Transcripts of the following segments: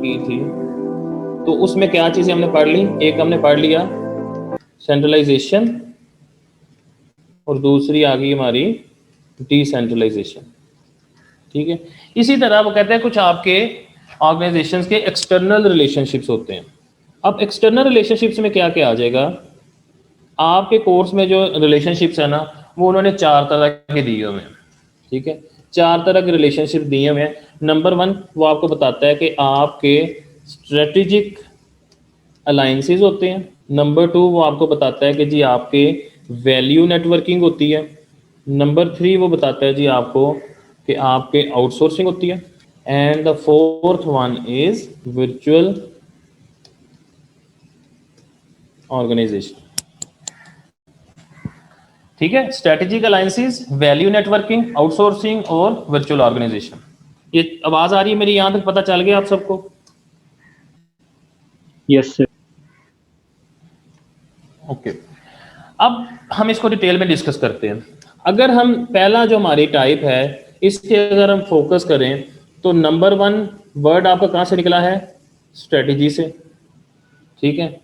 की थी तो उसमें क्या चीजें हमने पढ़ ली, एक हमने पढ़ लिया सेंट्रलाइजेशन और दूसरी आ गई हमारी डिसेंट्रलाइजेशन। ठीक है, इसी तरह वो कहते हैं कुछ आपके ऑर्गेनाइजेशंस के एक्सटर्नल रिलेशनशिप्स होते हैं। अब एक्सटर्नल रिलेशनशिप्स में क्या क्या आ जाएगा, आपके कोर्स में जो रिलेशनशिप्स है ना वो उन्होंने 4 तरह के दिए हुए हैं। ठीक है, 4 तरह के रिलेशनशिप दिए हुए हैं। नंबर 1 वो आपको बताता है कि आपके स्ट्रेटेजिक अलाइंसेस होते हैं। नंबर 2 वो आपको बताता है कि जी आपके वैल्यू नेटवर्किंग होती है। नंबर 3 वो बताता है जी आपको कि आपके आउटसोर्सिंग होती है। And the fourth one is virtual organisation. ठीक है, strategic alliances, value networking, outsourcing और वर्चुअल ऑर्गेनाइजेशन। ये आवाज आ रही है मेरी, यहां तक पता चल गया आप सबको? Yes sir. ओके, अब हम इसको डिटेल में डिस्कस करते हैं। अगर हम पहला जो हमारी टाइप है इसके अगर हम फोकस करें तो नंबर 1 वर्ड आपका कहाँ से निकला है, स्ट्रेटजी से। ठीक है,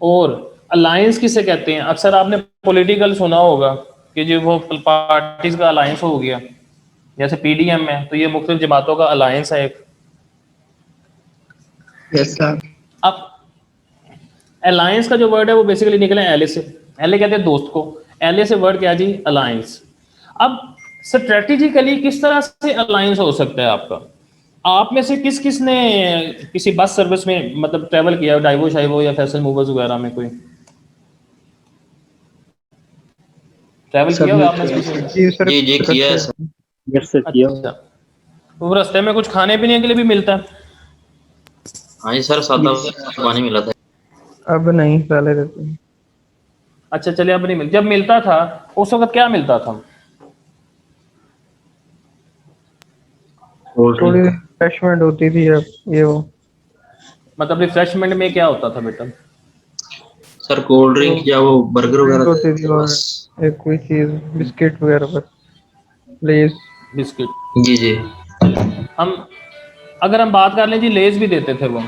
और अलायंस किसे कहते हैं, अक्सर आपने पॉलिटिकल सुना होगा कि जो वो पार्टीज का अलायंस हो गया, जैसे पीडीएम है तो ये मुख्तलिफ जमातों का अलायंस है एक। Yes sir. अब अलायंस का जो वर्ड है वो बेसिकली निकला है एलए से। एलए कहते हैं दोस्त को, एलए से वर्ड क्या जी, अलायंस। अब स्ट्रेटेजिकली किस तरह से अलायंस हो सकता है आपका, आप में से किस किस ने किसी बस सर्विस में मतलब ट्रैवल किया, डाइवो शाइवो या फैसल मूवर्स वगैरह में कोई ट्रैवल किया हुआ आप में से किसी ने? जी सर। जी जी किया है सर। यस सर किया। अच्छा, तो रास्ते में कुछ खाने पीने के लिए भी मिलता है? हाँ जी सर, सादा पानी मिला था। अब नहीं, पहले रहते हैं। अच्छा चलिए, अब नहीं मिल, जब मिलता था उस वक्त क्या मिलता था? थोड़ी रिफ्रेशमेंट होती थी अब ये वो। मतलब रिफ्रेशमेंट में क्या होता था बेटा? सर कोल्ड ड्रिंक या वो बर्गर ड्रिंक वगैरह होती थी और बस। एक कोई चीज बिस्किट वगैरह बस, लेस। बिस्किट। जी जी। हम अगर हम बात कर लें जी, लेज भी देते थे वो।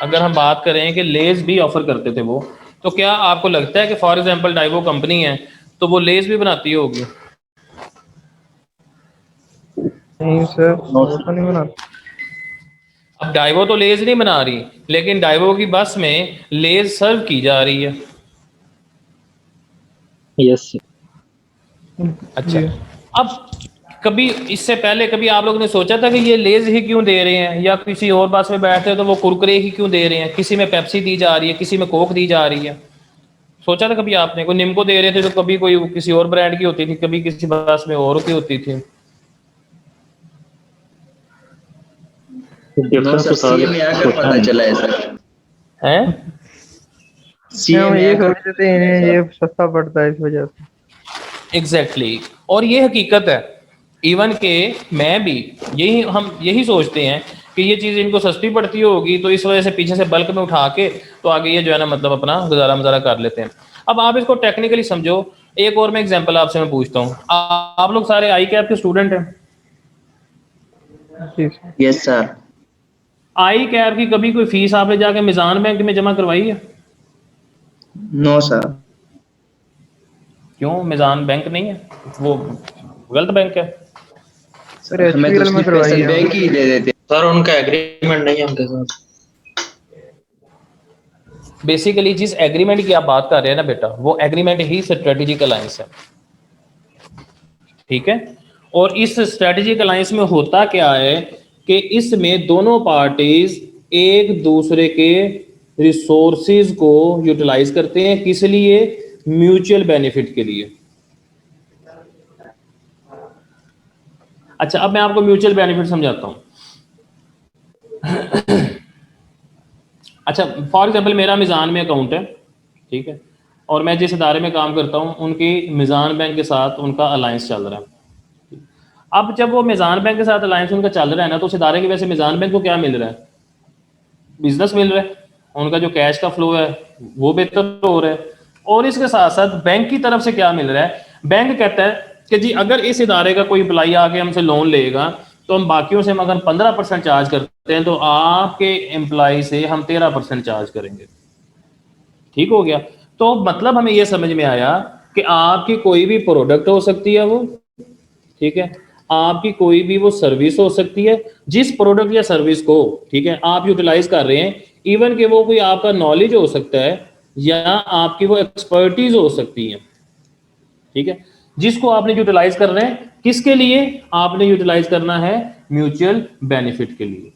अगर हम बात करें कि लेज भी ऑफर करते थे वो, तो क्या आपको लगता है कि फॉर एग्जांपल डाइवो कंपनी है तो वो लेज भी बनाती होगी? नहीं सर, वो तो नहीं बनाते। अब डाइवो तो लेज नहीं बना रही, लेकिन डाइवो की बस में लेज सर्व की जा रही है। Yes sir. अच्छा, जी अब कभी इससे पहले कभी आप लोगों ने सोचा था कि ये लेज ही क्यों दे रहे हैं, या किसी और बस में बैठते हैं तो वो कुरकुरे ही क्यों दे रहे हैं, किसी में पेप्सी दी जा रही है, किसी में कोक दी जा रही है? सोचा था कभी आपने? कोई निम्को दे रहे थे तो कभी कोई किसी और ब्रांड की होती थी, कभी किसी बस में और की होती थी। नो सर, सीए में आकर पता चला है सर। हैं? सीए हम में ये आकर सोचते थे इन्हें ये सस्ता पड़ता है इस वजह से। एग्जैक्टली और ये हकीकत है। इवन के मैं भी यही सोचते हैं कि ये चीज़ इनको सस्ती पड़ती होगी तो इस वजह से पीछे से बल्क में उठा के तो आगे ये जो है ना मतलब अपना गुजारा मजारा कर लेते हैं। अब आप इसको टेक्निकली समझो। एक और मैं एग्जांपल आपसे मैं पूछता हूँ, आप लोग सारे आई कैप के स्टूडेंट हैं? जी sir. Yes sir. I cap की कभी कोई फीस आपने जाके मिजान बैंक में जमा करवाई है? No sir. क्यों, मिजान बैंक नहीं है, वो गलत बैंक है? फिर सर हमें तो एचपीएल में सिर्फ करवाई फैसल है। बैंक ही दे देते। सर उनका एग्रीमेंट नहीं है उनके साथ। बेसिकली जिस एग्रीमेंट की आप बात कर रहे हैं ना बेटा, वो एग्रीमेंट ही स्ट्रेटेजिक अलायंस है। ठीक है, और इस स्ट्रेटेजिक अलायंस में होता क्या है कि इसमें दोनों पार्टीज एक दूसरे के रिसोर्सेज को यूटिलाइज करते हैं, किस लिए? म्यूचुअल बेनिफिट के लिए। अच्छा, अब मैं आपको म्यूचुअल बेनिफिट समझाता हूं। अच्छा, फॉर एग्जांपल मेरा मिजान में अकाउंट है, ठीक है, और मैं जिस इदारे में काम करता हूं उनकी मिजान बैंक के साथ उनका अलायंस चल रहा है। अब जब वो मिजान बैंक के साथ अलायंस उनका चल रहा है ना, तो उस इदारे की वजह से मिजान बैंक को क्या मिल रहा है? बिजनेस मिल रहा है, उनका जो कैश का फ्लो है वो बेहतर हो रहा है। और इसके साथ साथ बैंक की तरफ से क्या मिल रहा है? बैंक कहता है कि जी अगर इस इदारे का कोई एम्प्लाई आके हमसे लोन लेगा तो हम बाकियों से हम अगर 15% चार्ज करते हैं तो आपके एम्प्लॉय से हम 13% चार्ज करेंगे। ठीक हो गया। तो मतलब हमें यह समझ में आया कि आपकी कोई भी प्रोडक्ट हो सकती है वो, ठीक है, आपकी कोई भी वो सर्विस हो सकती है, जिस प्रोडक्ट या सर्विस को, ठीक है, आप यूटिलाइज कर रहे हैं, इवन कि वो कोई आपका नॉलेज हो सकता है या आपकी वो एक्सपर्टीज हो सकती है, ठीक है, जिसको आपने यूटिलाइज कर रहे हैं, किसके लिए आपने यूटिलाइज करना है, म्यूचुअल बेनिफिट के लिए।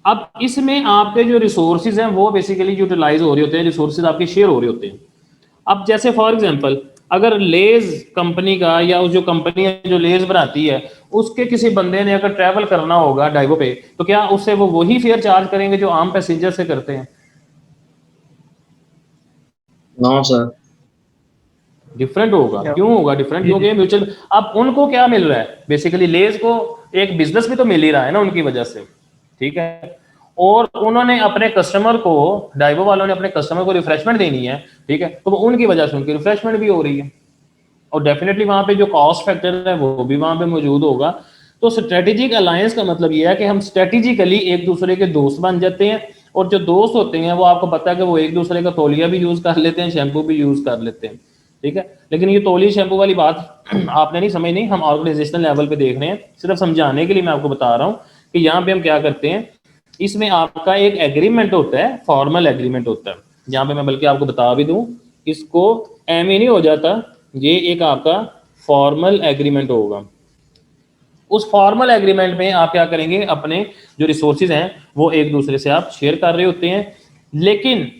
अब इसमें आपके जो रिसोर्सेज हैं वो बेसिकली यूटिलाइज हो रहे होते हैं, रिसोर्सेज आपके शेयर हो रहे होते हैं। अब जैसे फॉर एग्जांपल अगर लेज कंपनी का या उस जो कंपनी है जो लेज बनाती है उसके किसी बंदे ने अगर ट्रैवल करना होगा डाइवो पे, तो क्या उससे वो वही फेयर चार्ज करेंगे जो आम पैसेंजर से करते हैं? No sir. डिफरेंट होगा। या क्यों होगा डिफरेंट? जी जी क्योंकि म्यूचुअल, अब उनको क्या मिल रहा है बेसिकली, लेज को एक बिजनेस भी तो मिल ही रहा है ना उनकी वजह से, ठीक है, और उन्होंने अपने कस्टमर को, डाइवो वालों ने अपने कस्टमर को रिफ्रेशमेंट देनी है, ठीक है, तो वो उनकी वजह से उनकी रिफ्रेशमेंट भी हो रही है, और डेफिनेटली वहां पे जो कॉस्ट फैक्टर है वो भी वहां पे मौजूद होगा। तो स्ट्रेटेजिक अलायंस का मतलब ये है कि हम स्ट्रेटेजिकली एक दूसरे के दोस्त बन जाते हैं, और जो दोस्त होते हैं वो आपको पता है कि वो एक दूसरे का तौलिया भी यूज कर लेते हैं, शैम्पू भी यूज कर लेते हैं, ठीक है। लेकिन ये तौली शैम्पू वाली बात आपने नहीं समझनी, हम ऑर्गेनाइजेशनल लेवल पे देख रहे हैं, सिर्फ समझाने के लिए मैं आपको बता रहा हूँ कि यहाँ पे हम क्या करते हैं। इसमें आपका एक एग्रीमेंट होता है, फॉर्मल एग्रीमेंट होता है, यहाँ पे मैं बल्कि आपको बता भी दूं, इसको एम ही नहीं हो जाता, ये एक आपका फॉर्मल एग्रीमेंट होगा। उस फॉर्मल एग्रीमेंट में आप क्या करेंगे, अपने जो रिसोर्सेज हैं वो एक दूसरे से आप शेयर कर रहे होते हैं, लेकिन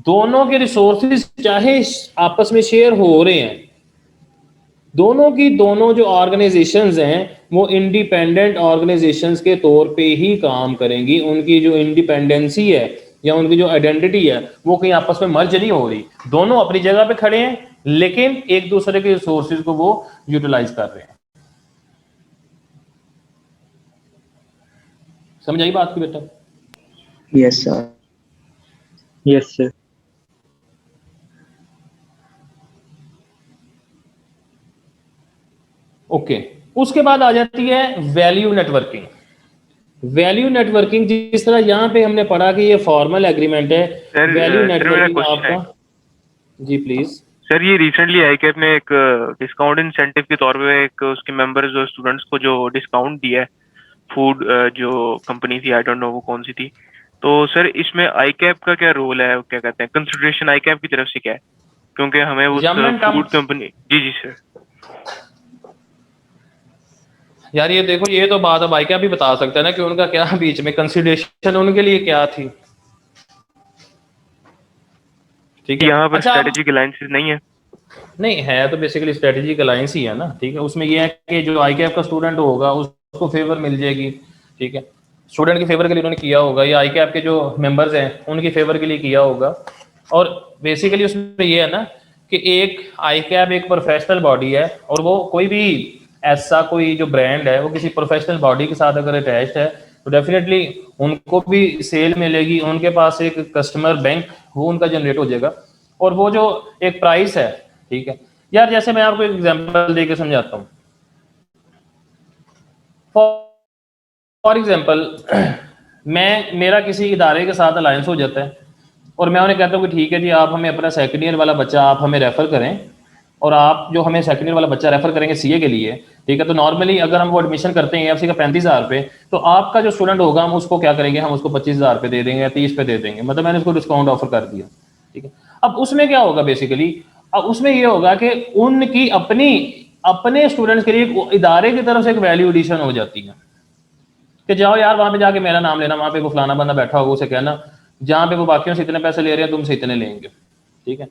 दोनों के रिसोर्सेज चाहे आपस में शेयर हो रहे हैं, दोनों की दोनों जो ऑर्गेनाइजेशंस हैं वो इंडिपेंडेंट ऑर्गेनाइजेशंस के तौर पे ही काम करेंगी। उनकी जो इंडिपेंडेंसी है या उनकी जो आइडेंटिटी है वो कहीं आपस में मर्ज नहीं हो रही, दोनों अपनी जगह पे खड़े हैं लेकिन एक दूसरे के रिसोर्सेज को वो यूटिलाइज कर रहे हैं। समझ आई बात की बेटा? Yes sir. Yes sir. Okay, उसके बाद आ जाती है वैल्यू नेटवर्किंग। वैल्यू नेटवर्किंग जिस तरह यहाँ पे हमने पढ़ा कि ये फॉर्मल एग्रीमेंट है, सर वैल्यू सर मेरा नेटवर्किंग क्वेश्चन है। आपका, जी प्लीज। सर ये रिसेंटली आई कैप ने एक डिस्काउंट इंसेंटिव के तौर पे एक उसके मेंबर्स और स्टूडेंट्स को जो डिस्काउंट दिया है, फूड जो कंपनी थी, आई डोंट नो वो कौन सी थी। तो सर इसमें आई कैप का क्या रोल है, क्या कहते हैं, कंसिडरेशन आई कैप की तरफ से क्या है, क्योंकि हमें उस yum and food tums. Company. जी जी सर। यार ये देखो, ये तो बात अब भाई क्या भी बता सकता है ना कि उनका क्या बीच में कंसिडरेशन उनके लिए क्या थी, ठीक है। यहाँ पर अच्छा स्ट्रेटेजिक अलायंसेस नहीं है। नहीं है तो बेसिकली स्ट्रेटेजिक अलायंस ही है ना, ठीक है। उसमें ये है कि जो आई कैप का स्टूडेंट होगा उसको फेवर मिल जाएगी, ठीक है, स्टूडेंट के फेवर के लिए उन्होंने किया होगा, या आई कैप के जो मेंबर्स हैं उनकी फेवर के लिए किया होगा। और बेसिकली उसमें ये है ना कि एक आई कैप एक प्रोफेशनल बॉडी है, और वो कोई भी ऐसा कोई जो ब्रांड है वो किसी प्रोफेशनल बॉडी के साथ अगर अटैच्ड है तो डेफिनेटली उनको भी सेल मिलेगी, उनके पास एक कस्टमर बैंक वो उनका जनरेट हो जाएगा, और वो जो एक प्राइस है, ठीक है। यार जैसे मैं आपको एक एग्जांपल देके समझाता हूँ। फॉर एग्जांपल मेरा किसी इदारे के साथ अलायंस हो जाता है, और मैं उन्हें कहता हूँ कि ठीक है जी, आप हमें अपना सेकंड ईयर वाला बच्चा आप हमें रेफर करें, और आप जो हमें सेकंड ईयर वाला बच्चा रेफर करेंगे सीए के लिए, ठीक है, तो नॉर्मली अगर हम वो एडमिशन करते हैं एफसी का 35,000 पे, तो आपका जो स्टूडेंट होगा हम उसको क्या करेंगे, हम उसको 25,000 पे दे देंगे या 30 पे दे देंगे, मतलब मैंने उसको डिस्काउंट ऑफर कर दिया, ठीक है। अब उसमें क्या होगा बेसिकली, अब उसमें ये होगा कि उनकी अपनी अपने स्टूडेंट्स के लिए इदारे की तरफ से एक वैल्यू एडिशन हो जाती है कि जाओ यार वहां पे जाके मेरा नाम लेना, वहां पे वो फलाना बंदा बैठा होगा, उसे कहना जहां पे वो बाकियों से इतने पैसे ले रहे हैं तुमसे इतने लेंगे, ठीक है।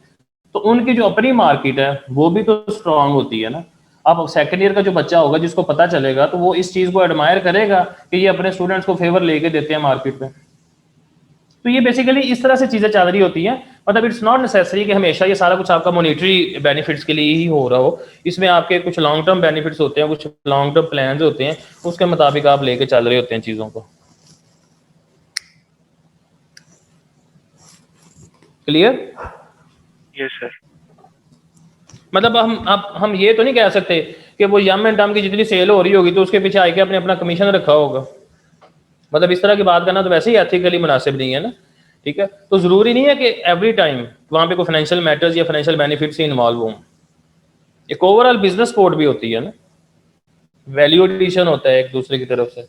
तो उनकी जो अपनी मार्केट है वो भी तो स्ट्रांग होती है ना। अब सेकंड ईयर का जो बच्चा होगा जिसको पता चलेगा तो वो इस चीज को एडमायर करेगा कि ये अपने स्टूडेंट्स को फेवर लेके देते हैं मार्केट में। तो ये बेसिकली इस तरह से चीजें चल रही होती हैं, मतलब इट्स नॉट नेसेसरी कि हमेशा ये सारा कुछ आपका मॉनेटरी बेनिफिट्स के लिए ही हो रहा हो। इसमें आपके कुछ लॉन्ग टर्म बेनिफिट्स होते हैं, कुछ लॉन्ग टर्म प्लान्स होते हैं, उसके मुताबिक आप लेके चल रहे होते हैं चीजों को। क्लियर? Yes sir. मतलब हम ये तो नहीं कह सकते कि वो यम एंड टम की जितनी सेल हो रही होगी तो उसके पीछे आके अपने अपना कमीशन रखा होगा। मतलब इस तरह की बात करना तो वैसे ही एथिकली मुनासिब नहीं है ना, ठीक है। तो ज़रूरी नहीं है कि एवरी टाइम वहाँ पे कोई फाइनेंशियल मैटर्स या फाइनेंशियल बेनिफिट्स ही इन्वॉल्व हों। एक ओवरऑल बिजनेस सपोर्ट भी होती है ना, वैल्यू एडिशन होता है एक दूसरे की तरफ से।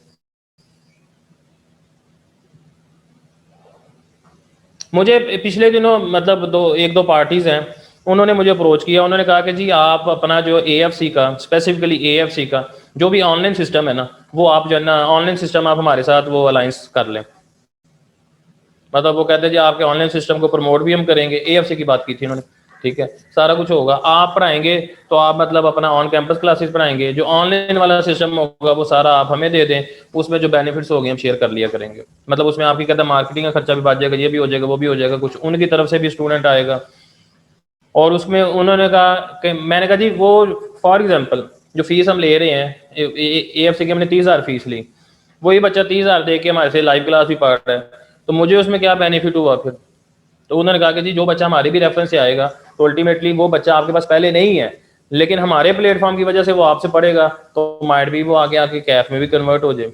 मुझे पिछले दिनों मतलब एक दो पार्टीज हैं, उन्होंने मुझे अप्रोच किया, उन्होंने कहा कि जी आप अपना जो AFC का, स्पेसिफिकली AFC का जो भी ऑनलाइन सिस्टम है ना, वो आप जो है ना ऑनलाइन सिस्टम आप हमारे साथ वो अलायंस कर लें। मतलब वो कहते हैं जी आपके ऑनलाइन सिस्टम को प्रमोट भी हम करेंगे, AFC की बात की थी उन्होंने, ठीक है। सारा कुछ होगा, आप पढ़ाएंगे तो आप मतलब अपना ऑन कैंपस क्लासेस पढ़ाएंगे, जो ऑनलाइन वाला सिस्टम होगा वो सारा आप हमें दे दें, उसमें जो बेनिफिट्स हो गए हम शेयर कर लिया करेंगे। मतलब उसमें आपकी कहता है मार्केटिंग का खर्चा भी बच जाएगा, ये भी हो जाएगा, वो भी हो जाएगा, कुछ उनकी तरफ से भी स्टूडेंट आएगा। और उसमें उन्होंने कहा कि मैंने कहा जी वो फॉर एग्जाम्पल जो फीस हम ले रहे हैं AFC की, हमने 30,000 फीस ली, वही बच्चा 30,000 दे के हमारे से लाइव क्लास भी पढ़ रहा है, तो मुझे उसमें क्या बेनिफिट हुआ फिर? तो उन्होंने कहा कि जी जो बच्चा हमारे भी रेफरेंस से आएगा तो अल्टीमेटली वो बच्चा आपके पास पहले नहीं है, लेकिन हमारे प्लेटफॉर्म की वजह से वो आपसे पढ़ेगा, तो माइट भी वो आगे आके कैफ में भी कन्वर्ट हो जाए।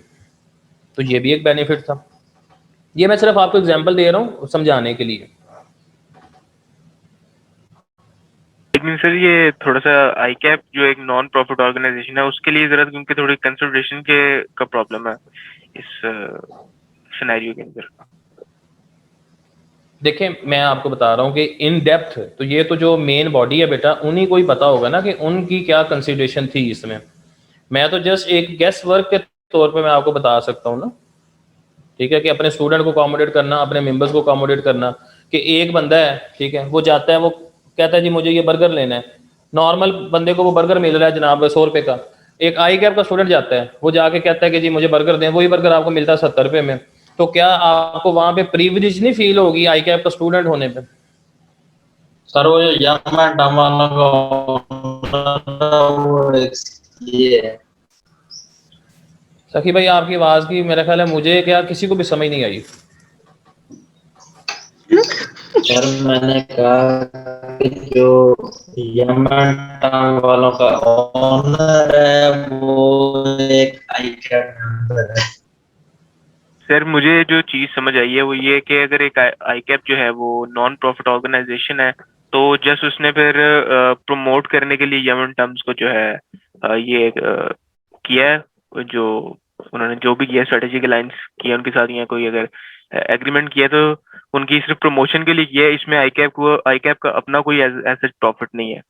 तो ये भी एक बेनिफिट था। ये मैं सिर्फ आपको एग्जांपल दे रहा हूँ समझाने के लिए। लेकिन सर ये थोड़ा सा ICAP जो एक नॉन प्रॉफिट ऑर्गेनाइजेशन है उसके लिए जरा क्योंकि थोड़ी कंसिडरेशन के का प्रॉब्लम है इस सिनेरियो के अंदर। देखें मैं आपको बता रहा हूँ कि इन डेप्थ तो ये तो जो मेन बॉडी है बेटा उन्हीं को ही पता होगा ना कि उनकी क्या कंसिडरेशन थी इसमें। मैं तो जस्ट एक गेस वर्क के तौर पे मैं आपको बता सकता हूँ ना, ठीक है, कि अपने स्टूडेंट को अकोमोडेट करना, अपने मेंबर्स को अकोमोडेट करना। कि एक बंदा है, ठीक है, वो जाता है, वो कहता है जी मुझे ये बर्गर लेना है, नॉर्मल बंदे को वो बर्गर मिल रहा है जनाब 100 रुपये का। एक ICAP का स्टूडेंट जाता है, वो जाके कहता है कि जी मुझे बर्गर दें, वही बर्गर आपको मिलता है 70 रुपये में। तो क्या आपको वहां पे प्रिविलेज नहीं फील होगी ICAP का स्टूडेंट होने पे? सर वो यम एंड टम वालों का वो ये है। सखी भाई आपकी आवाज की मेरा ख्याल है मुझे क्या किसी को भी समझ नहीं आई। सर मैंने कहा कि जो यम एंड टम वालों का ओनर है वो एक ICAP मेंबर है। सर मुझे जो चीज समझ आई है वो ये कि अगर एक ICAP जो है वो नॉन प्रॉफिट ऑर्गेनाइजेशन है तो जस्ट उसने फिर प्रमोट करने के लिए यमन टर्म्स को जो है ये किया है, जो उन्होंने जो भी किया स्ट्रेटेजिक अलायंस किया उनके साथ, या कोई अगर एग्रीमेंट किया तो उनकी सिर्फ प्रमोशन के लिए किया है। इसमें ICAP का अपना कोई ऐसा प्रॉफिट नहीं है,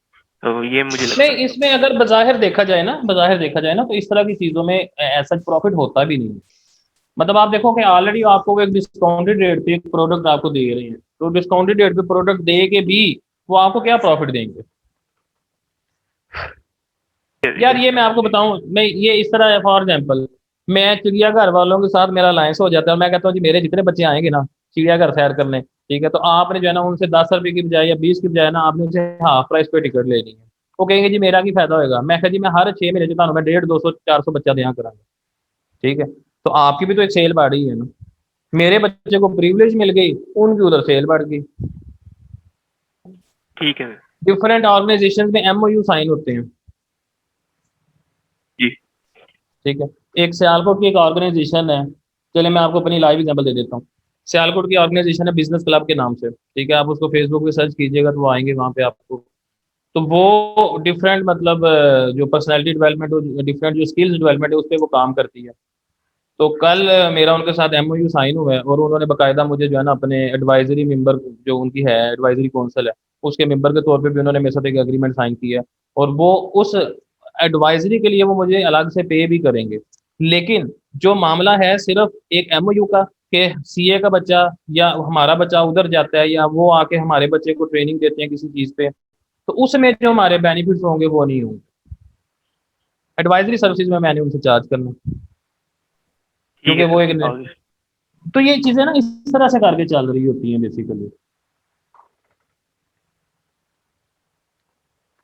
तो ये मुझे लगता नहीं, है। इसमें अगर बज़ाहिर देखा जाए ना, बज़ाहिर देखा जाए ना, तो इस तरह की चीजों में ऐसा प्रॉफिट होता भी नहीं है। मतलब आप देखो कि ऑलरेडी आपको वो एक डिस्काउंटेड रेट पे एक प्रोडक्ट आपको दे रहे हैं, तो डिस्काउंटेड रेट पे प्रोडक्ट दे के भी वो आपको क्या प्रॉफिट देंगे यार? ये मैं आपको बताऊं, मैं ये इस तरह है, फॉर एग्जांपल मैं चिड़ियाघर वालों के साथ मेरा अलायंस हो जाता है, मैं कहता हूँ जी मेरे जितने बच्चे आएंगे ना चिड़ियाघर सैर करने, ठीक है, तो आपने जो है ना उनसे 10 रुपए की बजाय या 20 की बजाय ना आपने उनसे हाफ प्राइस पे टिकट लेनी है। वो कहेंगे जी मेरा की फायदा होगा। मैं कहा जी मैं हर 6 महीने जो मैं 150, 200, 400 बच्चा दिया करांगा, ठीक है, तो आपकी भी तो एक सेल बढ़ रही है ना। मेरे बच्चे को प्रिविलेज मिल गई, उनकी उधर सेल बढ़ गई। ठीक है डिफरेंट ऑर्गेनाइजेशन में MOU साइन होते हैं, जी। ठीक है। एक सियालकोट की एक ऑर्गेनाइजेशन है, चलिए मैं आपको अपनी लाइव एग्जांपल दे देता हूँ। सियालकोट की ऑर्गेनाइजेशन है बिजनेस क्लब के नाम से, ठीक है, आप उसको फेसबुक पे सर्च कीजिएगा तो वो आएंगे वहाँ पे आपको। तो वो डिफरेंट मतलब जो पर्सनैलिटी डेवलपमेंट, डिफरेंट जो स्किल्स डेवलपमेंट है उस पर वो काम करती है। तो कल मेरा उनके साथ MOU साइन हुआ है और उन्होंने बाकायदा मुझे जो है ना अपने एडवाइजरी मेंबर जो उनकी है एडवाइजरी काउंसिल है उसके मेंबर के तौर पे भी उन्होंने मेरे साथ एक एग्रीमेंट साइन किया है। और वो उस एडवाइजरी के लिए वो मुझे अलग से पे भी करेंगे। लेकिन जो मामला है सिर्फ एक MOU का, कि CA का बच्चा या हमारा बच्चा उधर जाता है या वो आके हमारे बच्चे को ट्रेनिंग देते हैं किसी चीज़ पे, तो उसमें जो हमारे बेनिफिट्स होंगे वो नहीं होंगे। एडवाइजरी सर्विसेज में मैंने उनसे चार्ज करना, ठीक क्योंकि है वो सर, एक, आगे। तो ये चीजें ना इस तरह से करके चल रही होती हैं बेसिकली।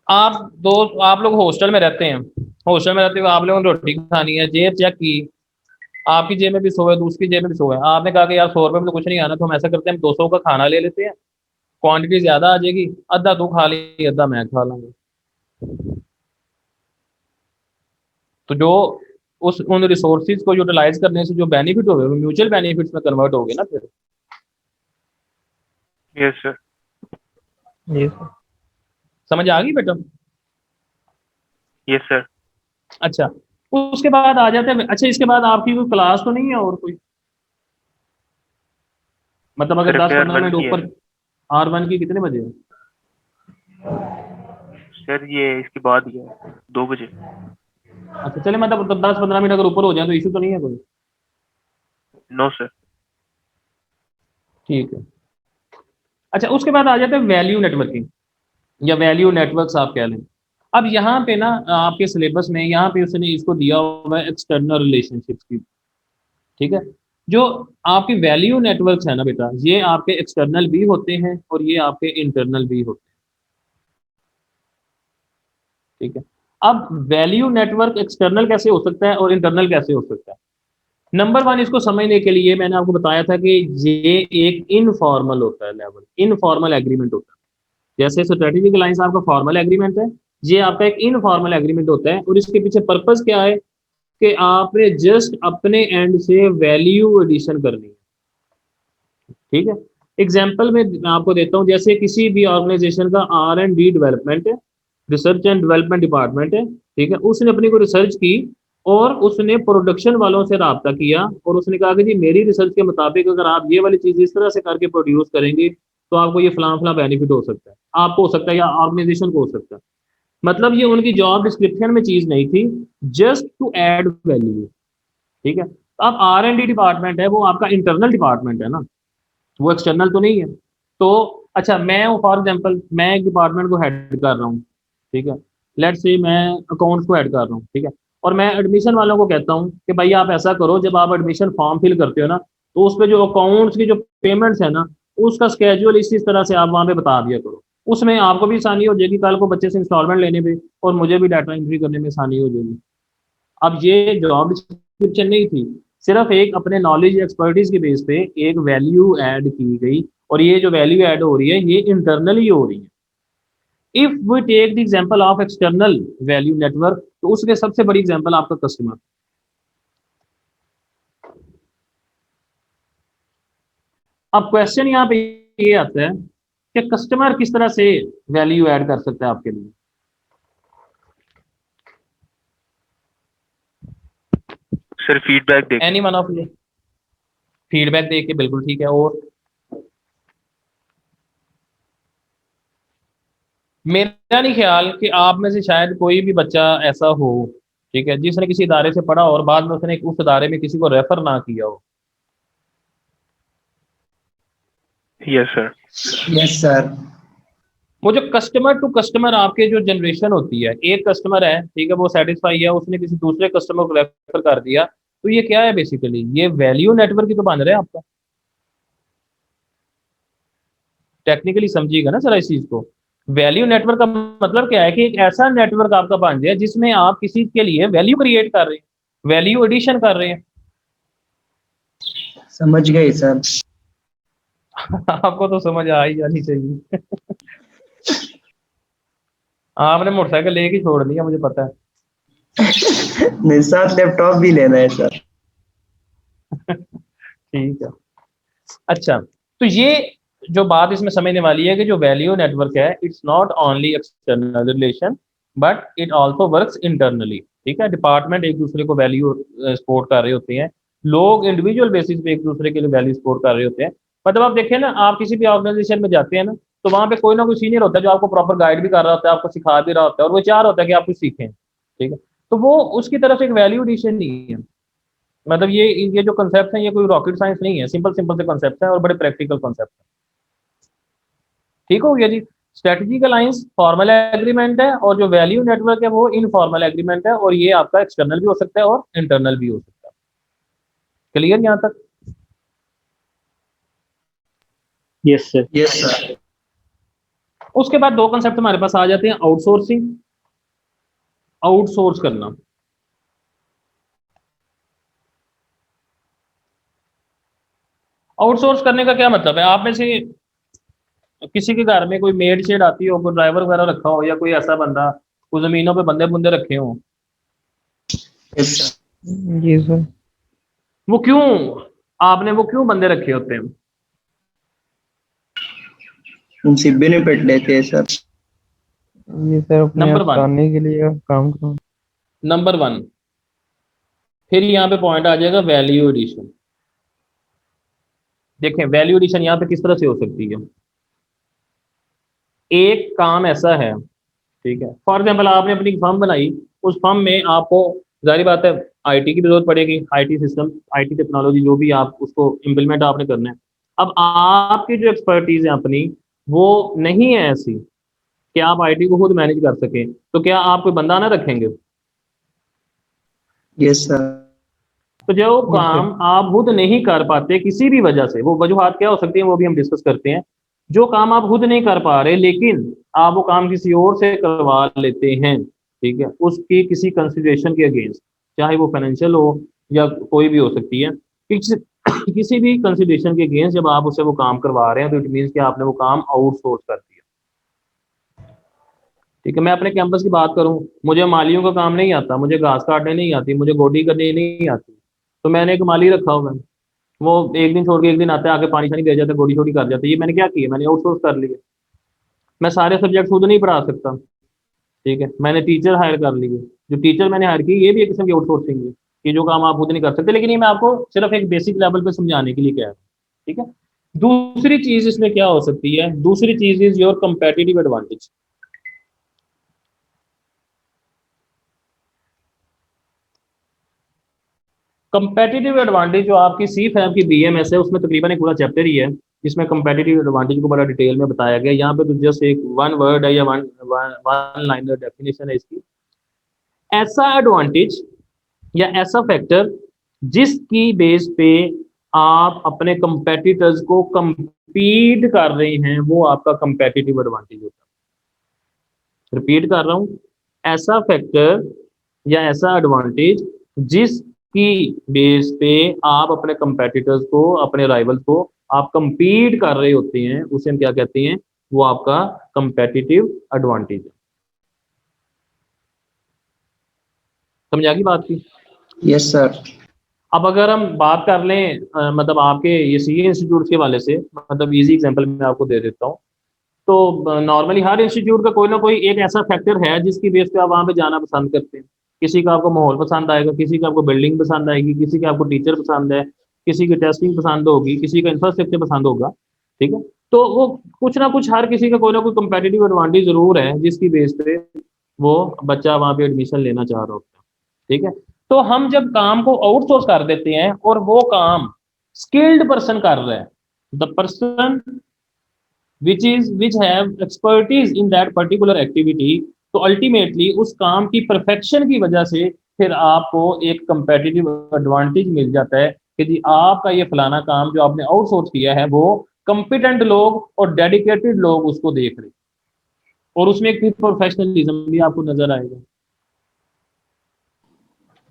आप लोग हॉस्टल में रहते हैं, हॉस्टल में रहते हुए आप लोगों ने रोटी खानी है, जेब चेक की, आपकी जेब में भी 100 है, दूसरी जेब में भी 100 है, आपने कहा कि यार 100 रुपये में तो कुछ नहीं आना, तो हम ऐसा करते हैं हम 200 का खाना ले लेते हैं, क्वांटिटी ज्यादा आ जाएगी, आधा तू खा ली आधा मैं खा लूंगा। तो जो उन रिसोर्सेज को यूटिलाइज करने से जो बेनिफिट हो गए वो म्यूचुअल बेनिफिट्स में कन्वर्ट हो गए ना फिर। Yes sir. जी सर। समझ आ गई बेटा? Yes sir. अच्छा, उसके बाद आ जाते हैं। अच्छा, इसके बाद आपकी कोई क्लास तो नहीं है और कोई, मतलब अगर सिर्फ 10-15 R1 मिनट की है ऊपर? R1 की कितने बजे है? सर, ये इसके बाद ही है 2 बजे। अच्छा चले, मतलब 10-15 मिनट अगर ऊपर हो जाए तो इशू तो नहीं है कोई? No sir. ठीक है। अच्छा, उसके बाद आ जाते हैं वैल्यू नेटवर्किंग या वैल्यू नेटवर्क्स आप कह लें। अब यहाँ पे ना आपके सिलेबस में यहाँ पे उसने इसको दिया हुआ है एक्सटर्नल रिलेशनशिप्स की। ठीक है, जो आपकी वैल्यू नेटवर्क्स है ना बेटा, ये आपके एक्सटर्नल भी होते हैं और ये आपके इंटरनल भी होते हैं। ठीक है, अब वैल्यू नेटवर्क एक्सटर्नल कैसे हो सकता है और इंटरनल कैसे हो सकता है? नंबर वन, इसको समझने के लिए मैंने आपको बताया था कि ये एक इनफॉर्मल होता है लेवल, इनफॉर्मल एग्रीमेंट होता है। जैसे स्ट्रेटेजिक अलायंस आपका फॉर्मल एग्रीमेंट है, ये आपका एक इनफॉर्मल एग्रीमेंट होता है। और इसके पीछे पर्पस क्या है कि आपने जस्ट अपने एंड से वैल्यू एडिशन करनी है। ठीक है, एग्जाम्पल में मैं आपको देता हूँ, जैसे किसी भी ऑर्गेनाइजेशन का R&D डेवलपमेंट है, रिसर्च एंड डेवलपमेंट डिपार्टमेंट है। ठीक है, उसने अपनी को रिसर्च की और उसने प्रोडक्शन वालों से रब्ता किया और उसने कहा कि जी मेरी रिसर्च के मुताबिक अगर आप ये वाली चीज इस तरह से करके प्रोड्यूस करेंगे तो आपको ये फलां फलां बेनिफिट हो सकता है, आपको हो सकता है या ऑर्गेनाइजेशन को हो सकता है। मतलब ये उनकी जॉब डिस्क्रिप्शन में चीज नहीं थी, जस्ट टू ऐड वैल्यू। ठीक है, तो अब R&D डिपार्टमेंट है, वो आपका इंटरनल डिपार्टमेंट है ना, वो एक्सटर्नल तो नहीं है। तो अच्छा, मैं हूँ फॉर एग्जांपल, मैं एक डिपार्टमेंट को हेड कर रहा हूँ। ठीक है, लेट्स से मैं अकाउंट्स को हेड कर रहा हूँ। ठीक है, और मैं एडमिशन वालों को कहता हूँ कि भाई आप ऐसा करो, जब आप एडमिशन फॉर्म फिल करते हो ना, तो उस पर जो अकाउंट्स की जो पेमेंट्स है ना, उसका स्केड्यूल इस तरह से आप वहाँ पे बता दिया करो। उसमें आपको भी आसानी हो जाएगी कल को बच्चे से इंस्टॉलमेंट लेने पे, और मुझे भी डाटा एंट्री करने में आसानी हो जाएगी। अब ये जॉब डिस्क्रिप्शन नहीं थी, सिर्फ एक अपने नॉलेज एक्सपर्टीज के बेस पे एक वैल्यू ऐड की गई, और ये जो वैल्यू ऐड हो रही है ये इंटरनली हो रही है। If we take the example of external value network, तो उसके सबसे बड़ी एग्जांपल आपका कस्टमर। अब क्वेश्चन यहाँ पे ये आता है कि कस्टमर किस तरह से वैल्यू ऐड कर सकता है आपके लिए। सर फीडबैक देख। Any one of you? Feedback दे के, बिल्कुल ठीक है। और मेरा नहीं ख्याल कि आप में से शायद कोई भी बच्चा ऐसा हो, ठीक है, जिसने किसी इदारे से पढ़ा और बाद में उसने उस इदारे में किसी को रेफर ना किया हो। Yes sir. Yes, sir. वो जो कस्टमर टू कस्टमर आपके जो जनरेशन होती है, एक कस्टमर है, ठीक है, वो सेटिस्फाई है, उसने किसी दूसरे कस्टमर को रेफर कर दिया, तो ये क्या है बेसिकली, ये वैल्यू नेटवर्क ही तो बन रहा है आपका। टेक्निकली समझिएगा ना सर इस चीज को। वैल्यू नेटवर्क का मतलब क्या है कि एक ऐसा नेटवर्क आपका बन जाए जिसमें आप किसी के लिए वैल्यू क्रिएट कर रहे हैं, वैल्यू एडिशन कर रहे हैं। समझ गए सर। आपको तो समझ आ ही जानी चाहिए। आपने मोटरसाइकिल लेके छोड़ दिया, मुझे पता है। नहीं, साथ लैपटॉप भी लेना है सर। ठीक है। अच्छा, तो ये जो बात इसमें समझने वाली है कि जो वैल्यू नेटवर्क है, it's not only external relation but it also works internally. ठीक है, डिपार्टमेंट एक दूसरे को वैल्यू सपोर्ट कर रहे होते हैं, लोग इंडिविजुअल बेसिस पे एक दूसरे के लिए वैल्यू सपोर्ट कर रहे होते हैं। मतलब आप देखें ना, आप किसी भी ऑर्गेनाइजेशन में जाते हैं ना, तो वहाँ पे कोई ना कोई सीनियर होता है जो आपको प्रॉपर गाइड भी कर रहा होता है, आपको सिखा भी रहा होता है, और वो चाह रहा होता है कि आप कुछ सीखें। ठीक है, तो वो उसकी तरफ से एक वैल्यू एडिशन नहीं है। मतलब ये जो कंसेप्ट है, ये कोई रॉकेट साइंस नहीं है, सिंपल सिंपल से कंसेप्ट है और बड़े प्रैक्टिकल कंसेप्ट है। ठीक हो गया जी। स्ट्रेटेजिक अलायंस फॉर्मल एग्रीमेंट है, और जो वैल्यू नेटवर्क है वो इनफॉर्मल एग्रीमेंट है, और ये आपका एक्सटर्नल भी हो सकता है और इंटरनल भी हो सकता है। क्लियर यहाँ तक? Yes sir. Yes sir. उसके बाद दो कंसेप्ट हमारे पास आ जाते हैं, आउटसोर्सिंग, आउटसोर्स करना। आउटसोर्स करने का क्या मतलब है? आप में से किसी के घर में कोई मेड शेड आती हो, कोई ड्राइवर वगैरह रखा हो, या कोई ऐसा बंदा उस जमीनों पे बंदे बुंदे रखे हों? Yes sir. जी सर। वो क्यों, आपने वो क्यों बंदे रखे होते हैं? उनसे बेनिफिट लेते हैं सर। ये सर अपने नंबर आप वन, तानने के लिए काम करूँ। Number one. फिर यहाँ पे पॉइंट आ जाएगा वैल्यू एडिशन। देखें वैल्यू एडिशन यहाँ पे किस तरह से हो सकती है। एक काम ऐसा है, ठीक है, फॉर एग्जाम्पल आपने अपनी फर्म बनाई, उस फर्म में आपको जाहिर बात है आईटी की भी जरूरत पड़ेगी, आईटी सिस्टम, आईटी टेक्नोलॉजी जो भी आप उसको इम्प्लीमेंट आपने करना है। अब आपकी जो एक्सपर्टीज है अपनी, वो नहीं है ऐसी कि आप आईटी को खुद मैनेज कर सकें, तो क्या आप कोई बंदा ना रखेंगे? Yes sir. तो जो जी सर। काम आप खुद नहीं कर पाते किसी भी वजह से, वो वजूहात क्या हो सकती है वो भी हम डिस्कस करते हैं। जो काम आप खुद नहीं कर पा रहे लेकिन आप वो काम किसी और से करवा लेते हैं, ठीक है, उसकी किसी कंसिडरेशन के अगेंस्ट, चाहे वो फाइनेंशियल हो या कोई भी हो सकती है, किसी किसी भी कंसिडरेशन के अगेंस्ट जब आप उससे वो काम करवा रहे हैं तो इट मीन्स कि आपने वो काम आउटसोर्स कर दिया। ठीक है, मैं अपने कैंपस की बात करूं, मुझे मालियों का काम नहीं आता, मुझे घास काटने नहीं आती, मुझे गोडी करनी नहीं आती, तो मैंने एक माली रखा हुआ है। वो एक दिन छोड़ के एक दिन आता है, आके पानी शानी दे जाता है, गोडी छोड़ी कर जाता है। ये मैंने क्या किया, मैंने आउटसोर्स कर लिया। मैं सारे सब्जेक्ट खुद नहीं पढ़ा सकता, ठीक है, मैंने टीचर हायर कर लिए। जो टीचर मैंने हायर की ये भी एक किस्म की आउटसोर्सिंग है, कि जो काम आप खुद नहीं कर सकते, लेकिन ये मैं आपको सिर्फ एक बेसिक लेवल पे समझाने के लिए कह रहा हूँ। ठीक है, दूसरी चीज इसमें क्या हो सकती है, दूसरी चीज is your competitive advantage. Competitive advantage जो आपकी सी फैम की बीएमएस है उसमें तकरीबन एक पूरा चैप्टर ही है जिसमें कंपेटिटिव एडवांटेज को बड़ा डिटेल में बताया गया। यहाँ पे तो जस्ट एक वन वर्ड है या वन लाइनर डेफिनेशन है इसकी। ऐसा एडवांटेज या ऐसा फैक्टर जिसकी बेस पे आप अपने कंपेटिटर्स को कंपीट कर रहे हैं, वो आपका कंपेटिटिव एडवांटेज होता है। रिपीट कर रहा हूं, ऐसा फैक्टर या ऐसा एडवांटेज जिसकी बेस पे आप अपने कंपेटिटर्स को, अपने राइवल्स को आप कंपीट कर रहे होते हैं, उसे हम क्या कहते हैं, वो आपका कंपेटिटिव एडवांटेज है। समझ आ गई बात की? Yes sir. अब अगर हम बात कर लें मतलब आपके ये सी इंस्टीट्यूट के वाले से, मतलब इजी एग्जांपल मैं आपको दे देता हूँ। तो नॉर्मली हर इंस्टीट्यूट का कोई ना कोई एक ऐसा फैक्टर है जिसकी बेस पे आप वहाँ पे जाना पसंद करते हैं। किसी का आपको माहौल पसंद आएगा, किसी का आपको बिल्डिंग पसंद आएगी, किसी का आपको टीचर पसंद है, किसी की टेस्टिंग पसंद होगी, किसी का इंफ्रास्ट्रक्चर पसंद होगा। ठीक है, तो वो कुछ ना कुछ हर किसी का कोई ना कोई कंपेटिटिव एडवांटेज जरूर है जिसकी बेस पे वो बच्चा वहाँ पे एडमिशन लेना चाह रहा होता है। ठीक है, तो हम जब काम को आउटसोर्स कर देते हैं और वो काम स्किल्ड पर्सन कर रहा है, the person which have expertise in that particular activity, तो अल्टीमेटली उस काम की परफेक्शन की वजह से फिर आपको एक कंपेटिटिव एडवांटेज मिल जाता है कि जी आपका ये फलाना काम जो आपने आउटसोर्स किया है वो कंपिटेंट लोग और डेडिकेटेड लोग उसको देख रहे हैं, और उसमें एक प्रोफेशनलिज्म भी आपको नजर आएगा।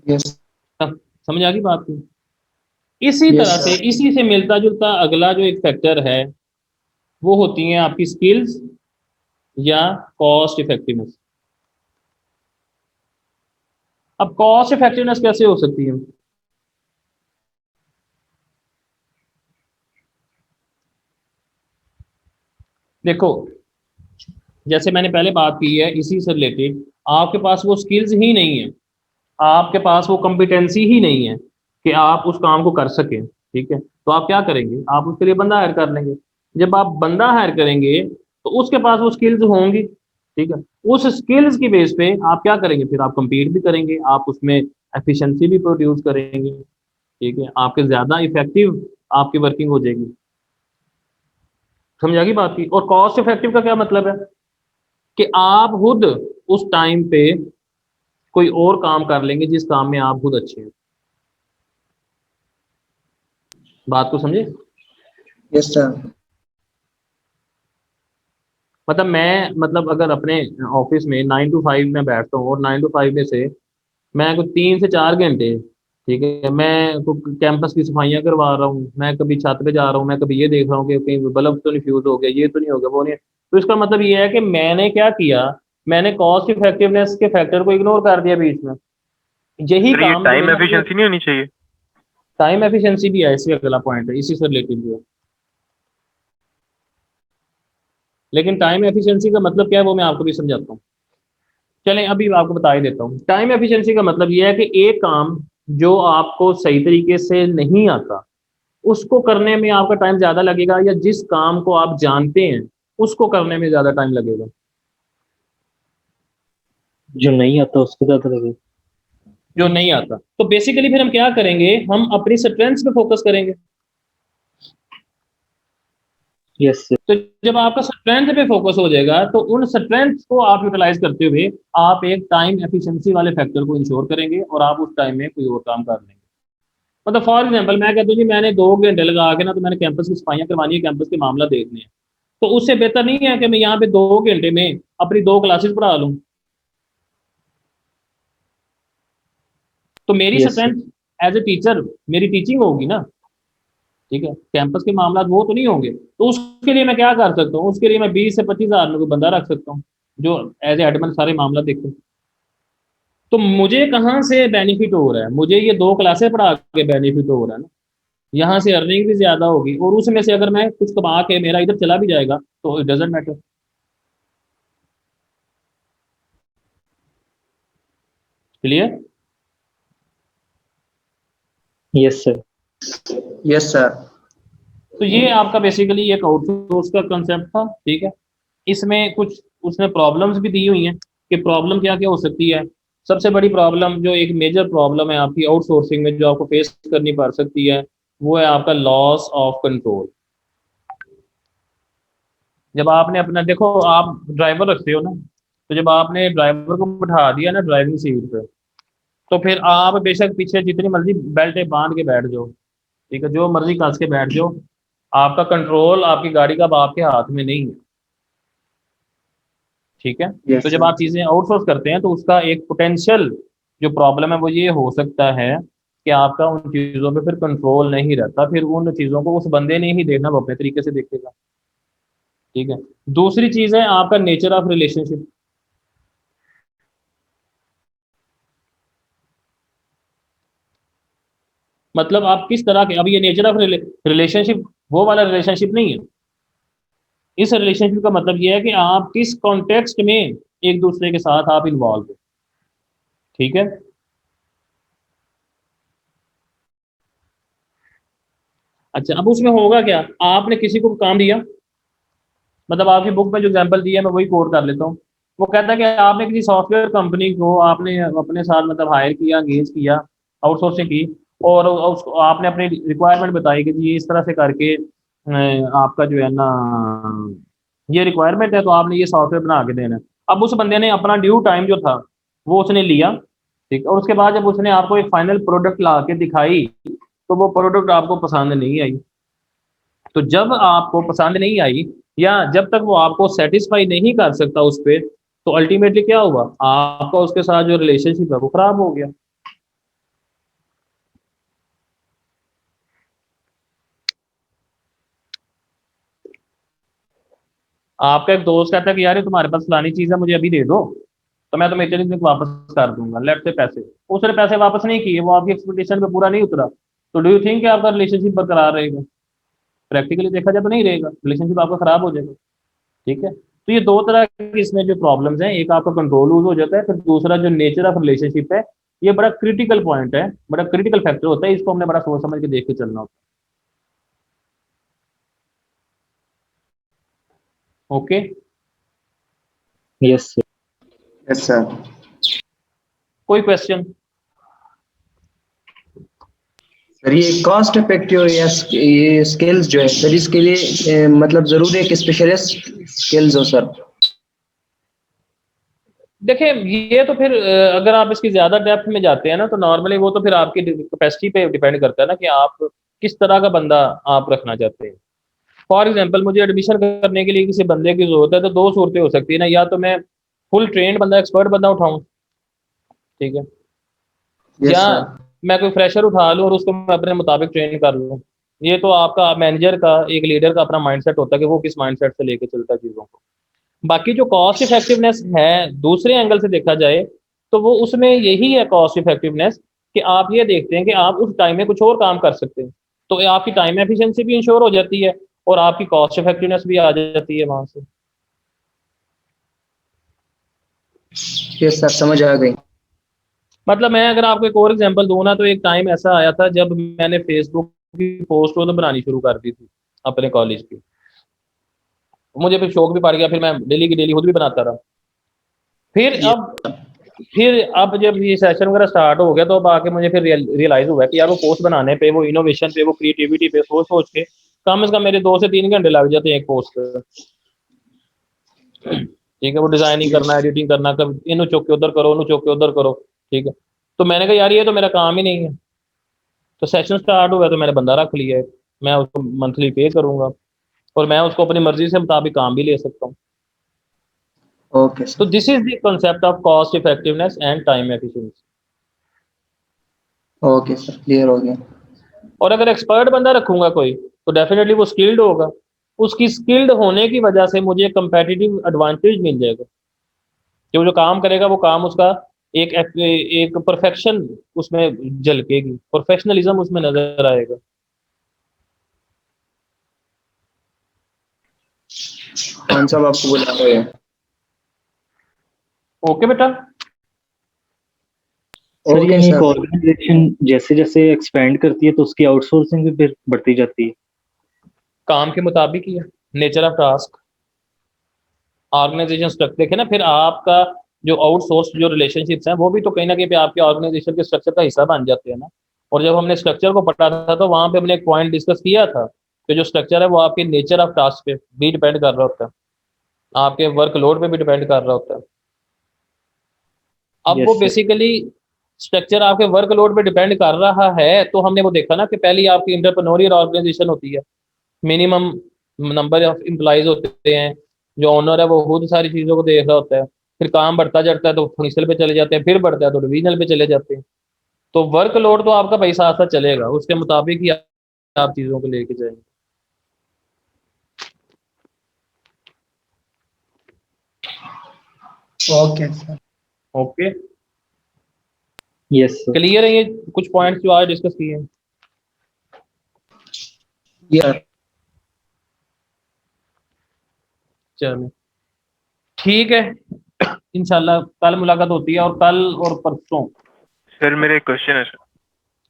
यस। समझ आ गई बात की? इसी यस तरह से, सर। इसी से मिलता जुलता अगला जो एक फैक्टर है वो होती है आपकी स्किल्स या कॉस्ट इफेक्टिवनेस। अब कॉस्ट इफेक्टिवनेस कैसे हो सकती है? देखो, जैसे मैंने पहले बात की है, इसी से रिलेटेड आपके पास वो स्किल्स ही नहीं है, आपके पास वो कॉम्पिटेंसी ही नहीं है कि आप उस काम को कर सकें। ठीक है, तो आप क्या करेंगे, आप उसके लिए बंदा हायर कर लेंगे। जब आप बंदा हायर करेंगे तो उसके पास वो स्किल्स होंगी। ठीक है, उस स्किल्स की बेस पे आप क्या करेंगे, फिर आप compete भी करेंगे, आप उसमें एफिशिएंसी भी प्रोड्यूस करेंगे। ठीक है, आपके ज्यादा इफेक्टिव आपकी वर्किंग हो जाएगी। समझ आ गई बात की? और कॉस्ट इफेक्टिव का क्या मतलब है कि आप खुद उस टाइम पे कोई और काम कर लेंगे जिस काम में आप खुद अच्छे हैं। बात को समझे? Yes sir. मतलब मैं, मतलब अगर अपने ऑफिस में 9 to 5 में बैठता हूँ और 9 to 5 में से मैं कुछ 3 से 4 घंटे, ठीक है, मैं कैंपस की सफाइयाँ करवा रहा हूँ, मैं कभी छत पे जा रहा हूँ, मैं कभी ये देख रहा हूँ कि कहीं बल्ब तो नहीं फ्यूज हो गया, ये तो नहीं हो गया, वो नहीं। तो इसका मतलब ये है कि मैंने क्या किया, मैंने कॉस्ट इफेक्टिवनेस के फैक्टर को इग्नोर कर दिया बीच में। यही सर ये काम टाइम एफिशिएंसी नहीं होनी चाहिए? टाइम एफिशिएंसी भी है, इससे अगला पॉइंट है, इसी से रिलेटेड भी है। लेकिन टाइम एफिशिएंसी का मतलब क्या है वो मैं आपको भी समझाता हूँ। चलें अभी आपको बता ही देता हूँ। टाइम एफिशिएंसी का मतलब ये है कि एक काम जो आपको सही तरीके से नहीं आता उसको करने में आपका टाइम ज्यादा लगेगा, या जिस काम को आप जानते हैं उसको करने में ज्यादा टाइम लगेगा? जो नहीं आता उसको ज्यादा लगे। जो नहीं आता। तो बेसिकली फिर हम क्या करेंगे, हम अपनी स्ट्रेंथ्स पे फोकस करेंगे। Yes sir. तो जब आपका स्ट्रेंथ पे फोकस हो जाएगा तो उन स्ट्रेंथ को आप यूटिलाइज करते हुए आप एक टाइम एफिशिएंसी वाले फैक्टर को इंश्योर करेंगे और आप उस टाइम में कोई और काम कर लेंगे। मतलब फॉर एग्जांपल मैं कहता हूँ जी मैंने 2 घंटे लगा के ना तो मैंने कैंपस की सफाइयां करवानी है, कैंपस के मामला देखने हैं, तो उससे बेहतर नहीं है कि मैं यहाँ पे 2 घंटे में अपनी 2 क्लासेस पढ़ा लूँ। तो मेरी yes sir. Strength as a teacher मेरी टीचिंग होगी ना, ठीक है, कैंपस के मामला वो तो नहीं होंगे। तो उसके लिए मैं क्या कर सकता हूँ, उसके लिए मैं 20 से 25 हज़ार में कोई बंदा रख सकता हूँ जो एज ए एडमिन सारे मामला देखे। तो मुझे कहाँ से बेनिफिट हो रहा है, मुझे ये 2 क्लासें पढ़ा के बेनिफिट हो रहा है ना, यहाँ से अर्निंग भी ज्यादा होगी, और उसमें से अगर मैं कुछ कमा के मेरा इधर चला भी जाएगा तो it doesn't matter. Clear? Yes sir. Yes sir. तो ये आपका बेसिकली एक आउटसोर्स का कंसेप्ट था, ठीक है। इसमें कुछ उसने प्रॉब्लम्स भी दी हुई हैं कि प्रॉब्लम क्या क्या हो सकती है। सबसे बड़ी प्रॉब्लम जो एक मेजर प्रॉब्लम है आपकी आउटसोर्सिंग में जो आपको फेस करनी पड़ सकती है वो है आपका लॉस ऑफ कंट्रोल। जब आपने अपना देखो आप ड्राइवर रखते हो ना, तो जब आपने ड्राइवर को बिठा दिया ना ड्राइविंग सीट पे, तो फिर आप बेशक पीछे जितनी मर्जी बेल्ट बांध के बैठ जाओ, ठीक है, जो मर्जी कस के बैठ जाओ, आपका कंट्रोल आपकी गाड़ी का अब आपके हाथ में नहीं है, ठीक है। तो यस जब सर। आप चीजें आउटसोर्स करते हैं तो उसका एक पोटेंशियल जो प्रॉब्लम है वो ये हो सकता है कि आपका उन चीजों पे फिर कंट्रोल नहीं रहता, फिर उन चीजों को उस बंदे ने ही देखना, वो अपने तरीके से देखेगा, ठीक है। दूसरी चीज है आपका नेचर ऑफ रिलेशनशिप। मतलब आप किस तरह के, अब ये नेचर ऑफ रिलेशनशिप वो वाला रिलेशनशिप नहीं है। इस रिलेशनशिप का मतलब ये है कि आप किस कॉन्टेक्स्ट में एक दूसरे के साथ आप इन्वॉल्व हो, ठीक है। अच्छा अब उसमें होगा क्या, आपने किसी को काम दिया, मतलब आपकी बुक में जो एग्जांपल दिया है मैं वही कोट कर लेता हूँ। वो कहता है कि आपने किसी सॉफ्टवेयर कंपनी को आपने अपने साथ मतलब हायर किया, एंगेज किया, आउटसोर्सिंग की, और उसको आपने अपनी रिक्वायरमेंट बताई कि जी इस तरह से करके आपका जो है ना ये रिक्वायरमेंट है, तो आपने ये सॉफ्टवेयर बना के देना है। अब उस बंदे ने अपना ड्यू टाइम जो था वो उसने लिया, ठीक, और उसके बाद जब उसने आपको एक फाइनल प्रोडक्ट ला के दिखाई तो वो प्रोडक्ट आपको पसंद नहीं आई। तो जब आपको पसंद नहीं आई या जब तक वो आपको सेटिस्फाई नहीं कर सकता उस पर, तो अल्टीमेटली क्या हुआ, आपका उसके साथ जो रिलेशनशिप है वो खराब हो गया। आपका एक दोस्त कहता है कि यार ये तुम्हारे पास फलानी चीज है मुझे अभी दे दो, तो मैं तुम्हें इतने दिन तक वापस कर दूंगा, लेट से पैसे, उसने पैसे वापस नहीं किए, वो आपकी एक्सपेक्टेशन पे पूरा नहीं उतरा, तो डू यू थिंक कि आपका रिलेशनशिप बरकरार रहेगा? प्रैक्टिकली देखा जाए तो नहीं रहेगा, रिलेशनशिप आपका खराब हो जाएगा, ठीक है। तो ये दो तरह की इसमें जो प्रॉब्लम्स हैं, एक आपका कंट्रोल लूज हो जाता है, फिर दूसरा जो नेचर ऑफ रिलेशनशिप है, ये बड़ा क्रिटिकल पॉइंट है, बड़ा क्रिटिकल फैक्टर होता है, इसको हमने बड़ा सोच समझ के देख के चलना होता है। Okay, yes sir. Yes sir. कोई क्वेश्चन? सर ये कॉस्ट इफेक्टिव या ये स्किल्स जो है सर इसके लिए मतलब जरूरी है कि स्पेशलिस्ट स्किल्स हो सर। देखिए ये तो फिर अगर आप इसकी ज्यादा डेप्थ में जाते हैं ना तो नॉर्मली वो तो फिर आपकी कैपेसिटी पे डिपेंड करता है ना कि आप किस तरह का बंदा आप रखना चाहते हैं। फॉर एग्जाम्पल मुझे एडमिशन करने के लिए किसी बंदे की जरूरत है तो दो सूरतें हो सकती है ना, या तो मैं फुल ट्रेंड बंदा एक्सपर्ट बंदा उठाऊं, ठीक है, यस या सर। मैं कोई फ्रेशर उठा लूं और उसको मैं अपने मुताबिक ट्रेन कर लूं। ये तो आपका मैनेजर का एक लीडर का अपना माइंडसेट होता है कि वो किस माइंडसेट से लेके चलता है चीज़ों को। बाकी जो कॉस्ट इफेक्टिवनेस है दूसरे एंगल से देखा जाए तो वो उसमें यही है कॉस्ट इफेक्टिवनेस, कि आप ये देखते हैं कि आप उस टाइम में कुछ और काम कर सकते हैं, तो आपकी टाइम एफिशिएंसी भी इंश्योर हो जाती है और आपकी कॉस्ट इफेक्टिवनेस भी आ जाती है वहां से। ये सर समझ आ गई। मतलब मैं अगर आपको एक और एग्जांपल दूं ना, तो एक टाइम ऐसा आया था जब मैंने फेसबुक की पोस्ट तो बनानी शुरू कर दी थी अपने कॉलेज की, मुझे फिर शौक भी पड़ गया, फिर मैं डेली की डेली खुद भी बनाता रहा। फिर ये अब जब ये सेशन वगैरह स्टार्ट हो गया तो अब आके मुझे फिर रियलाइज हुआ कि यार वो पोस्ट बनाने पे, वो इनोवेशन पे, वो क्रिएटिविटी पे सोच सोच के कम से कम मेरे 2 से 3 घंटे लग जाते हैं एक पोस्ट पे। ठीक है, वो डिजाइनिंग करना, एडिटिंग करना, कभी इन्हू चुक के उधर करो, उन्हू चुक के उधर करो। ठीक है, तो मैंने कहा यार ये तो मेरा काम ही नहीं है। तो सेशन स्टार्ट हुआ तो मैंने बंदा रख लिया है, मैं उसको मंथली पे करूंगा और मैं उसको अपनी मर्जी से मुताबिक काम भी ले सकता हूँ। ओके तो sir. This is the concept of cost effectiveness and time efficiency. Okay sir, clear हो गया। और और अगर एक्सपर्ट बंदा रखूंगा कोई तो डेफिनेटली वो स्किल्ड होगा, उसकी स्किल्ड होने की वजह से मुझे कंपेटिटिव एडवांटेज मिल जाएगा कि वो जो काम करेगा वो काम उसका एक एक परफेक्शन उसमें झलकेगी, प्रोफेशनलिज्म उसमें नजर आएगा। कौन सा आपको बुला रहे हैं? ओके बेटा। सर ओके यानी एक सर। ऑर्गेनाइजेशन जैसे जैसे एक्सपेंड करती है तो उसकी आउटसोर्सिंग भी फिर बढ़ती जाती है। काम के मुताबिक ही है, nature of task, organisation structure देखे ना, फिर आपका जो आउटसोर्स जो रिलेशनशिप्स हैं वो भी तो कहीं ना कहीं पे आपके ऑर्गेनाइजेशन के स्ट्रक्चर का हिस्सा बन जाते हैं ना। और जब हमने स्ट्रक्चर को पढ़ा था तो वहां पे हमने एक पॉइंट डिस्कस किया था कि जो स्ट्रक्चर है वो आपके नेचर ऑफ टास्क पे भी डिपेंड कर रहा होता है, आपके वर्कलोड पे भी डिपेंड कर रहा होता है। अब वो यस सर। बेसिकली स्ट्रक्चर आपके वर्कलोड पे डिपेंड कर रहा है, तो हमने वो देखा ना कि पहले आपकी इंटरप्रेन्योरियल ऑर्गेनाइजेशन होती है, मिनिमम नंबर ऑफ एम्प्लॉयज होते हैं, जो ओनर है वो खुद सारी चीज़ों को देख रहा होता है, फिर काम बढ़ता जाता है तो फंक्शनल पे चले जाते हैं, फिर बढ़ता है तो डिविजनल पे चले जाते हैं। तो वर्कलोड तो आपका पैसा साथ चलेगा, उसके मुताबिक ही आप चीज़ों को लेके जाएंगे। Okay sir. Okay, yes sir. Clear है ये कुछ पॉइंट्स जो आज डिस्कस किए हैं? यार चलो ठीक है, इंशाल्लाह कल मुलाकात होती है, और कल और परसों। सर मेरा एक क्वेश्चन है सर।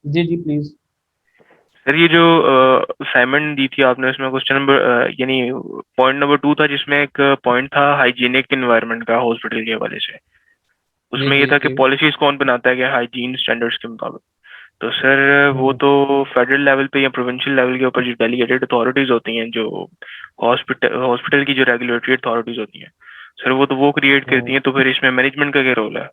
जी जी प्लीज। सर ये जो असाइनमेंट दी थी आपने, उसमें क्वेश्चन नंबर यानी पॉइंट नंबर 2 था, जिसमें एक पॉइंट था हाइजीनिक एनवायरनमेंट का हॉस्पिटल के हवाले से। जी उसमें ये जी था कि जी पॉलिसीज कौन बनाता है कि हाइजीन स्टैंडर्ड्स के मुताबिक। तो सर वो हम्म, तो फेडरल लेवल पे या प्रोविंशियल लेवल के ऊपर जो डेलीगेटेड अथॉरिटीज होती हैं, जो हॉस्पिटल की जो रेगुलेटरी अथॉरिटीज होती हैं सर, वो तो वो क्रिएट करती हम्म। हैं। तो फिर इसमें मैनेजमेंट का क्या रोल है?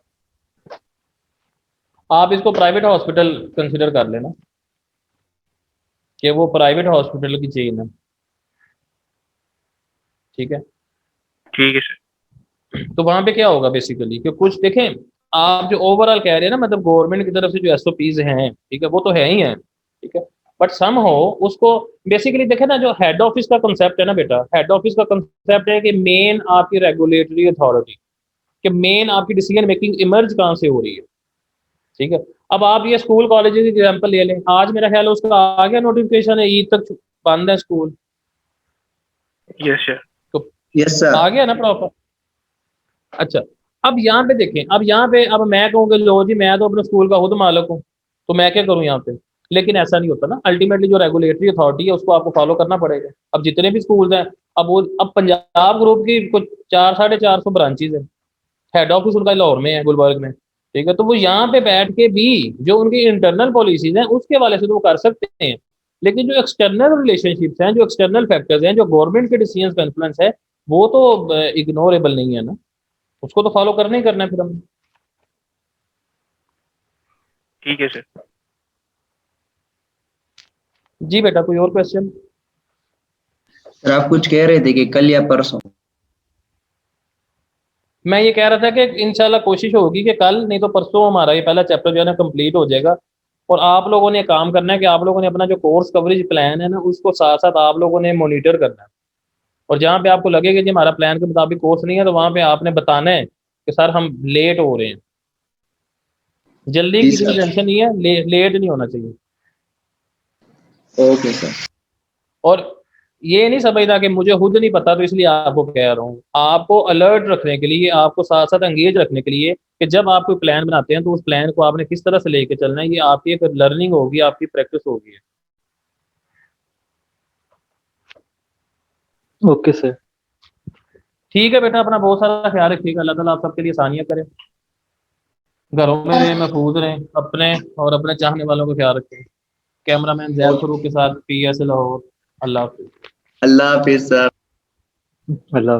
आप इसको प्राइवेट हॉस्पिटल कंसिडर कर लेना कि वो प्राइवेट हॉस्पिटल की चेन है। ठीक है, ठीक है सर। तो वहां पे क्या होगा बेसिकली कि कुछ देखें, आप जो ओवरऑल कह रहे हैं ना, मतलब गवर्नमेंट की तरफ से जो एसओपीज हैं, ठीक है, वो तो है ही हैं। ठीक है, बट सम हो उसको बेसिकली देखें ना, जो हेड ऑफिस का कंसेप्ट है ना बेटा, हेड ऑफिस का कंसेप्ट है कि मेन आपकी रेगुलेटरी अथॉरिटी, कि मेन आपकी डिसीजन मेकिंग इमर्ज कहाँ से हो रही है। ठीक है, अब आप ये स्कूल कॉलेज की एग्जाम्पल ले लें, आज मेरा ख्याल है उसका आ गया नोटिफिकेशन है, ईद तक बंद है स्कूल, यस सर। तो यस सर। आ गया ना प्रॉपर। अच्छा, अब यहाँ पे देखें, अब यहाँ पे अब मैं कहूँ कि लो जी मैं तो अपने स्कूल का खुद मालिक हूँ, तो मैं क्या करूँ यहाँ पे। लेकिन ऐसा नहीं होता ना, अल्टीमेटली जो रेगुलेटरी अथॉरिटी है उसको आपको फॉलो करना पड़ेगा। अब जितने भी स्कूल्स हैं, अब पंजाब ग्रुप की कुछ 400-450 ब्रांचेज है, हेड ऑफिस उनका लाहौर में है, गुलबर्ग में। ठीक है, तो वो यहाँ पे बैठ के भी जो उनकी इंटरनल पॉलिसीज हैं उसके हवाले से तो वो कर सकते हैं, लेकिन जो एक्सटर्नल रिलेशनशिप्स हैं, जो एक्सटर्नल फैक्टर्स हैं, जो गवर्नमेंट के डिसीजन का इन्फ्लुएंस है, वो तो इग्नोरेबल नहीं है ना, उसको तो फॉलो करना ही करना है फिर हम। ठीक है सर। जी बेटा, कोई और क्वेश्चन? सर आप कुछ कह रहे थे कि कल या परसों? मैं ये कह रहा था कि इंशाल्लाह कोशिश होगी कि कल नहीं तो परसों हमारा ये पहला चैप्टर जो है ना कंप्लीट हो जाएगा, और आप लोगों ने काम करना है कि आप लोगों ने अपना जो कोर्स कवरेज प्लान है ना उसको साथ साथ आप लोगों ने मॉनिटर करना है। और जहाँ पे आपको लगे कि जी हमारा प्लान के मुताबिक कोर्स नहीं है, तो वहाँ पे आपने बताना है कि सर हम लेट हो रहे हैं। जल्दी जी की इतनी सर। टेंशन नहीं है, लेट नहीं होना चाहिए। Okay sir. और ये नहीं समझना कि मुझे खुद नहीं पता तो इसलिए आपको कह रहा हूँ। आपको अलर्ट रखने के लिए, आपको साथ साथ एंगेज रखने के लिए कि जब आप कोई प्लान बनाते हैं तो उस प्लान को आपने किस तरह से लेके चलना है, ये आपकी एक लर्निंग होगी, आपकी प्रैक्टिस होगी। Okay sir. ठीक है बेटा, अपना बहुत सारा ख्याल रखिएगा। अल्लाह ताला आप सबके लिए आसानियां करे, घरों में रहें, महफूज रहें, अपने और अपने चाहने वालों का ख्याल रखें। कैमरामैन जैद और फरूक के साथ PS लाहौर। अल्लाह हाफिज। अल्लाह हाफिज सर। अल्लाह।